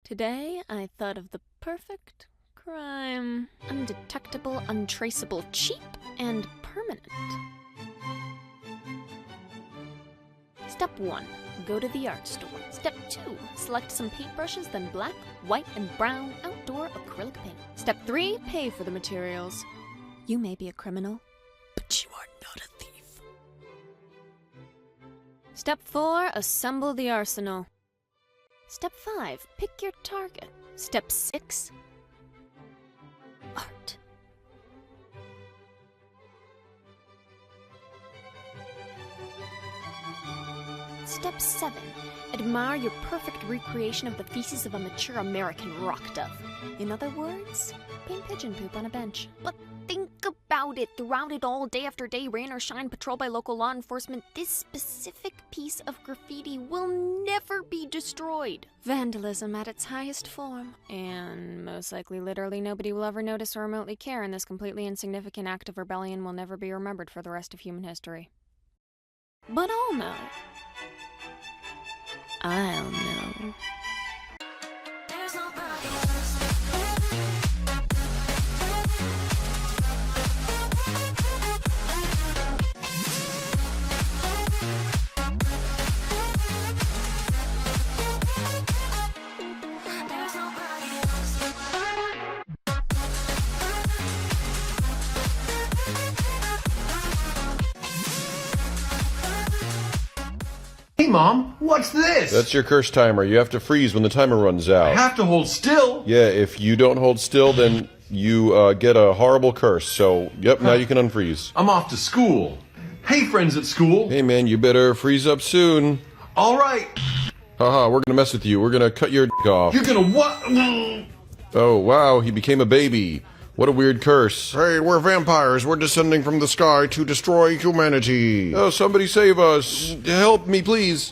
Today, I thought of the perfect crime. Undetectable, untraceable, cheap, and permanent. Step 1. Go to the art store. Step 2. Select some paintbrushes, then black, white, and brown outdoor acrylic paint. Step 3. Pay for the materials. You may be a criminal, but you are not a thief. Step 4. Assemble the arsenal. Step 5. Pick your target. Step 6. Art. Step 7. Admire your perfect recreation of the feces of a mature American rock dove. In other words, paint pigeon poop on a bench. But think about it. Throughout it all, day after day, rain or shine, patrolled by local law enforcement, this specific piece of graffiti will never be destroyed. Vandalism at its highest form. And most likely literally nobody will ever notice or remotely care, and this completely insignificant act of rebellion will never be remembered for the rest of human history. But I'll know. I'll know. Hey, Mom, what's this? That's your curse timer. You have to freeze when the timer runs out. I have to hold still? Yeah, if you don't hold still, then you get a horrible curse. So, yep, now you can unfreeze. I'm off to school. Hey, friends at school. Hey, man, you better freeze up soon. All right. Haha, we're gonna mess with you. We're gonna cut your off. You're gonna what? Oh, wow, he became a baby. What a weird curse. Hey, we're vampires. We're descending from the sky to destroy humanity. Oh, somebody save us. Help me, please.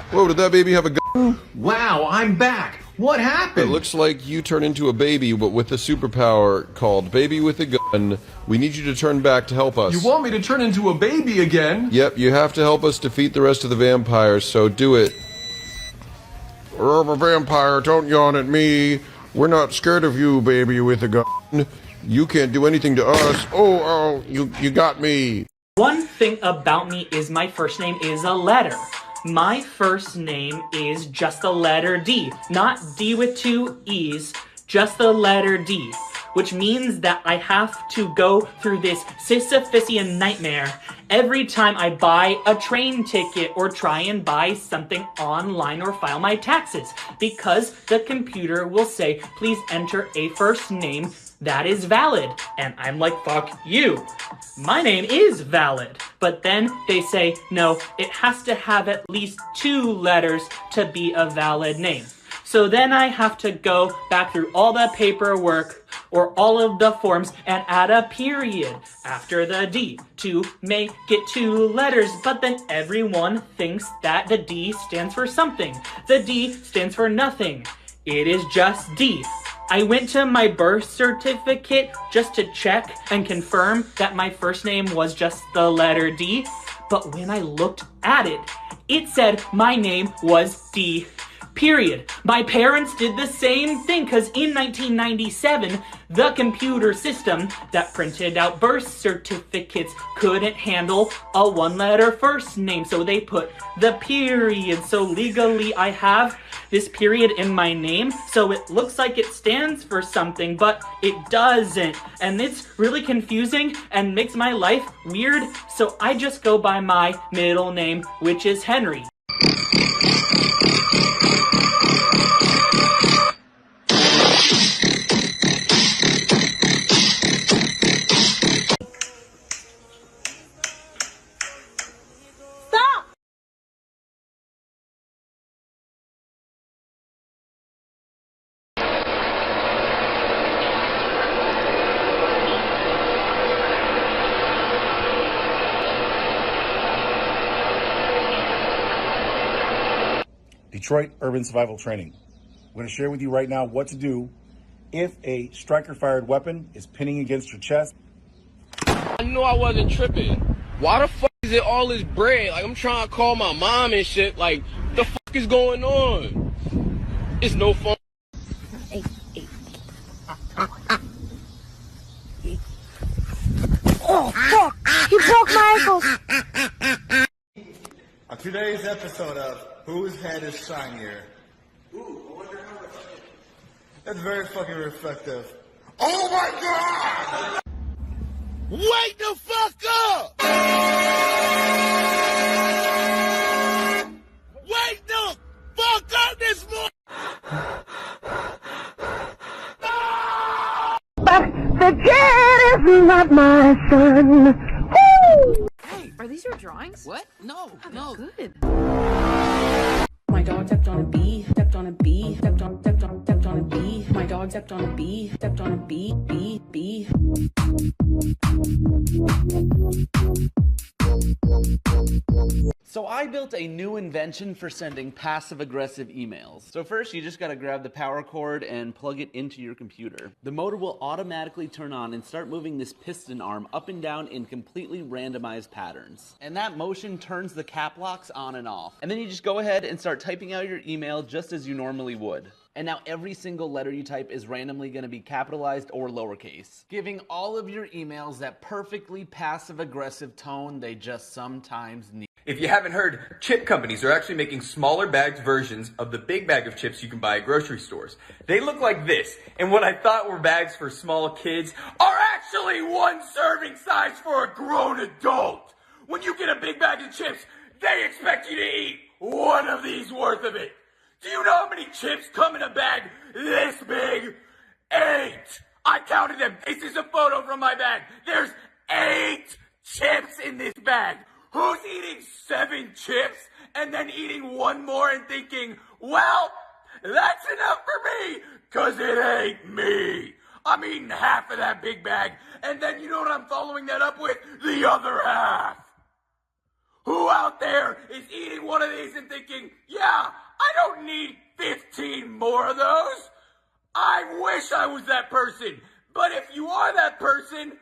Whoa, did that baby have a gun? Wow, I'm back. What happened? It looks like you turn into a baby, but with a superpower called Baby with a Gun. We need you to turn back to help us. You want me to turn into a baby again? Yep, you have to help us defeat the rest of the vampires, so do it. I'm a vampire, don't yawn at me. We're not scared of you, baby with a gun. You can't do anything to us. Oh, you got me. One thing about me is my first name is a letter. My first name is just the letter D, not D with 2 E's, just the letter D, which means that I have to go through this Sisyphusian nightmare every time I buy a train ticket or try and buy something online or file my taxes, because the computer will say, please enter a first name that is valid. And I'm like, fuck you. My name is valid. But then they say, no, it has to have at least 2 letters to be a valid name. So then I have to go back through all the paperwork or all of the forms and add a period after the D to make it 2 letters. But then everyone thinks that the D stands for something. The D stands for nothing. It is just D. I went to my birth certificate just to check and confirm that my first name was just the letter D. But when I looked at it, it said my name was D. Period. My parents did the same thing because in 1997, the computer system that printed out birth certificates couldn't handle a 1-letter first name, so they put the period. So legally, I have this period in my name, so it looks like it stands for something, but it doesn't. And it's really confusing and makes my life weird, so I just go by my middle name, which is Henry. Detroit Urban Survival Training. I'm going to share with you right now what to do if a striker-fired weapon is pinning against your chest. I knew I wasn't tripping. Why the fuck is it all this bread? Like, I'm trying to call my mom and shit. Like, the fuck is going on? It's no phone. Oh, fuck! He broke my ankles! On today's episode of Whose Head is Shinier? That's very fucking reflective. Oh my god! Wake the fuck up! Wake the fuck up this morning! But the kid is not my son. Woo! Hey, are these your drawings? What? No, no. Good. My dog stepped on a bee, stepped on a bee, stepped on a bee. My dog stepped on a bee, stepped on a bee, bee. So I built a new invention for sending passive-aggressive emails. So first, you just gotta grab the power cord and plug it into your computer. The motor will automatically turn on and start moving this piston arm up and down in completely randomized patterns. And that motion turns the cap locks on and off. And then you just go ahead and start typing out your email just as you normally would. And now every single letter you type is randomly going to be capitalized or lowercase, giving all of your emails that perfectly passive-aggressive tone they just sometimes need. If you haven't heard, chip companies are actually making smaller bagged versions of the big bag of chips you can buy at grocery stores. They look like this, and what I thought were bags for small kids are actually one serving size for a grown adult. When you get a big bag of chips, they expect you to eat one of these worth of it. Do you know how many chips come in a bag this big? 8! I counted them. This is a photo from my bag. There's 8 chips in this bag. Who's eating 7 chips and then eating one more and thinking, well, that's enough for me, 'cause it ain't me. I'm eating half of that big bag, and then you know what I'm following that up with? The other half. Who out there is eating one of these and thinking, yeah, I don't need 15 more of those? I wish I was that person. But if you are that person,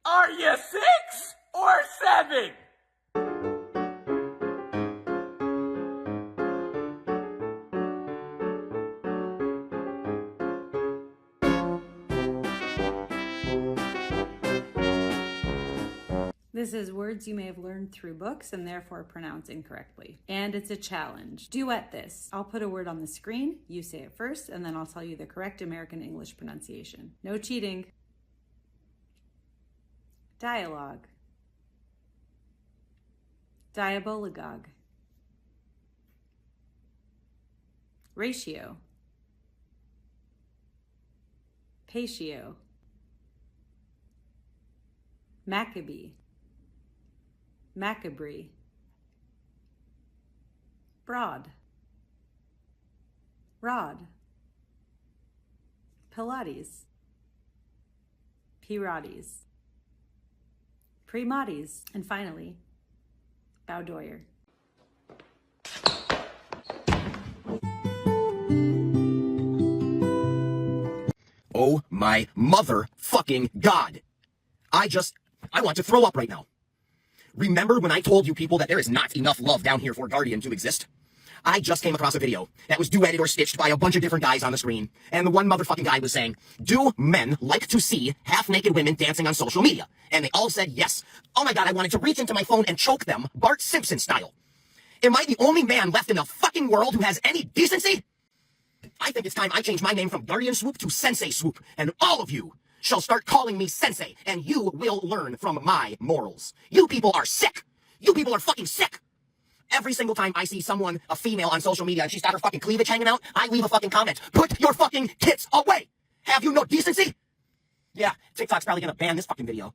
are you 6 or 7? This is words you may have learned through books and therefore pronounce incorrectly. And it's a challenge. Duet this. I'll put a word on the screen, you say it first, and then I'll tell you the correct American English pronunciation. No cheating. Dialogue. Diabolagogue. Ratio. Patio. Maccabee. Macabre. Broad. Rod. Pilates. Pirates. Primates. And finally, Bowdoyer. Oh my motherfucking God. I want to throw up right now. Remember when I told you people that there is not enough love down here for Guardian to exist? I just came across a video that was duetted or stitched by a bunch of different guys on the screen, and the one motherfucking guy was saying, do men like to see half-naked women dancing on social media? And they all said yes. Oh my God, I wanted to reach into my phone and choke them, Bart Simpson style. Am I the only man left in the fucking world who has any decency? I think it's time I change my name from Guardian Swoop to Sensei Swoop, and all of you shall start calling me Sensei, and you will learn from my morals. You people are sick. You people are fucking sick. Every single time I see someone, a female on social media, and she's got her fucking cleavage hanging out, I leave a fucking comment. Put your fucking tits away. Have you no decency? Yeah, TikTok's probably gonna ban this fucking video.